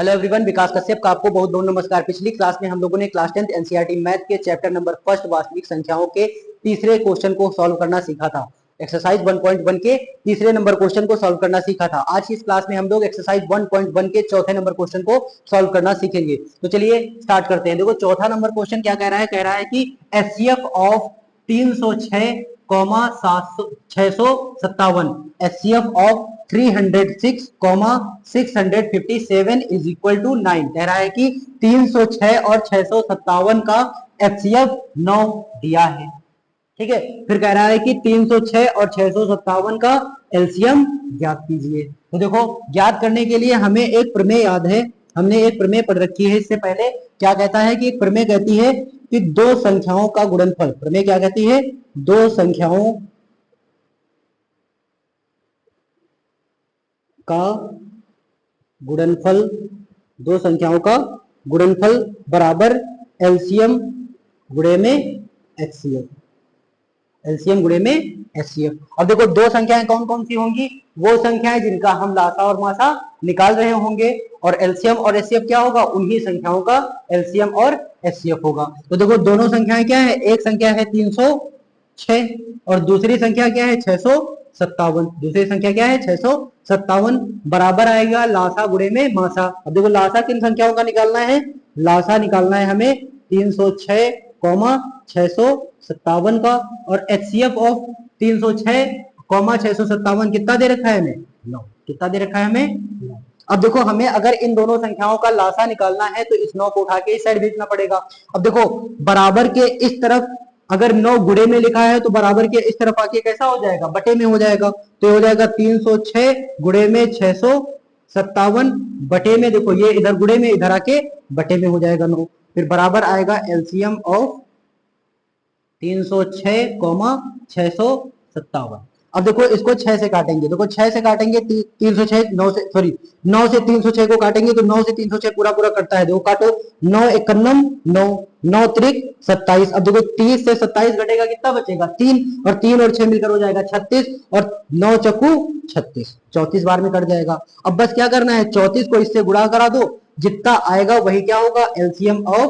Hello everyone, विकास कश्यप का आपको बहुत बहुत नमस्कार। पिछली क्लास में हम लोगों ने क्लास 10th एनसीईआरटी मैथ के चैप्टर नंबर फर्स्ट वास्तविक संख्याओं के तीसरे क्वेश्चन को सॉल्व करना सीखा था। एक्सरसाइज 1.1 के तीसरे नंबर क्वेश्चन को सॉल्व करना सीखा था। आज की इस क्लास में हम लोग एक्सरसाइज 1.1 के चौथे नंबर क्वेश्चन को सॉल्व करना सीखेंगे। तो चलिए स्टार्ट करते हैं। देखो चौथा नंबर क्वेश्चन क्या कह रहा है, कह रहा है कि HCF of 306, 657, HCF of 306, 657 is equal to 9। कह रहा है कि 306 और 657 का एचसीएफ 9 दिया है। ठीक है, फिर कह रहा है कि 306 और 657 का एलसीएम ज्ञात कीजिए। तो देखो ज्ञात करने के लिए हमें एक प्रमेय याद है, हमने एक प्रमेय पढ़ रखी है इससे पहले। क्या कहता है कि एक प्रमेय कहती है कि दो संख्याओं का गुणनफल, प्रमेय क्या कहती है, दो संख्याओं का गुणनफल, दो संख्याओं का गुणनफल बराबर एलसीएम गुणे में एचसीएफ, एलसीएम गुणे में एचसीएफ। अब देखो दो संख्याएं कौन कौन सी होंगी, वो संख्याएं जिनका हम लासा और मासा निकाल रहे होंगे, और एलसीएम और एचसीएफ क्या होगा, उन्हीं संख्याओं का एलसीएम और एचसीएफ होगा। तो देखो दोनों संख्याएं क्या है, एक संख्या है 306 और दूसरी संख्या क्या है 657। दूसरी संख्या क्या है 657, बराबर आएगा लासा गुणे में मासा। अब देखो लासा किन संख्याओं का निकालना है, लासा निकालना है हमें 306, 657 का, और एचसीएफ ऑफ 306, 657 कितना दे रखा है हमें, 9। कितना दे रखा है हमें, 9। अब देखो हमें अगर इन दोनों संख्याओं का लासा निकालना है तो इस 9 को उठा के इस साइड भेजना पड़ेगा। अब देखो बराबर के इस तरफ अगर 9 गुणे में लिखा है तो बराबर के इस तरफ आके कैसा हो जाएगा, बटे में हो जाएगा। तो हो जाएगा 306 गुणे में 657 बटे में, देखो ये इधर गुणे में, इधर आके बटे में हो जाएगा 9। फिर बराबर आएगा एलसीएम ऑफ 306, 657। अब देखो इसको 6 से काटेंगे, देखो 6 से काटेंगे 306, 9 से, सॉरी 9 से 306 को काटेंगे तो 9 से 306 पूरा पूरा कटता है। देखो काटो, 9 एकन्नम 9, 9 त्रिक 27। अब देखो 30 से 27 घटेगा, कितना बचेगा 3, और 3 और 6 मिलकर हो जाएगा 36, और 9 चक्कू 36, 34 बार में कट जाएगा। अब बस क्या करना है, 34 को इससे गुणा करा दो, जितना आएगा वही क्या होगा, एलसीएम ऑफ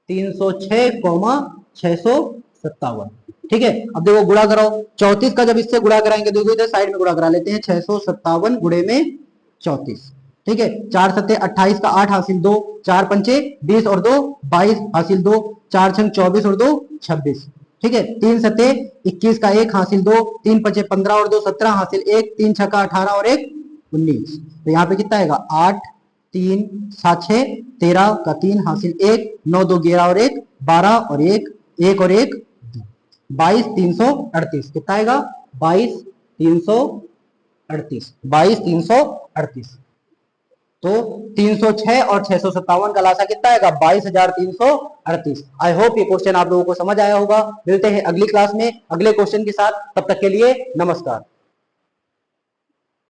306, 657। ठीक है, अब देखो गुणा कराओ, 34 का जब इससे गुणा कराएंगे, देखो इधर साइड में गुणा करा लेते हैं, 657 गुणे में 34। ठीक है, 4 सत्ते 28 का 8 हासिल 2, 4 पंचे 20 और 2 22 हासिल 2, 4 छंग 24 और 2 26। ठीक है, 3 सत्ते 21 का 1 हासिल 2, 3 पंचे 15 और 2 17 हासिल 1, 3 छक्का 18 और 1 19। तो यहाँ पे कितना आएगा, 8 3 7 6 13 का 3 हासिल 1, 9 2 11 और 1 12 और 1 1 और 1 22 338। कितना आएगा, 22 338, 22 338। तो 306 और 657 का लासा कितना आएगा, 22,338। आई होप ये क्वेश्चन आप लोगों को समझ आया होगा। मिलते हैं अगली क्लास में अगले क्वेश्चन के साथ, तब तक के लिए नमस्कार।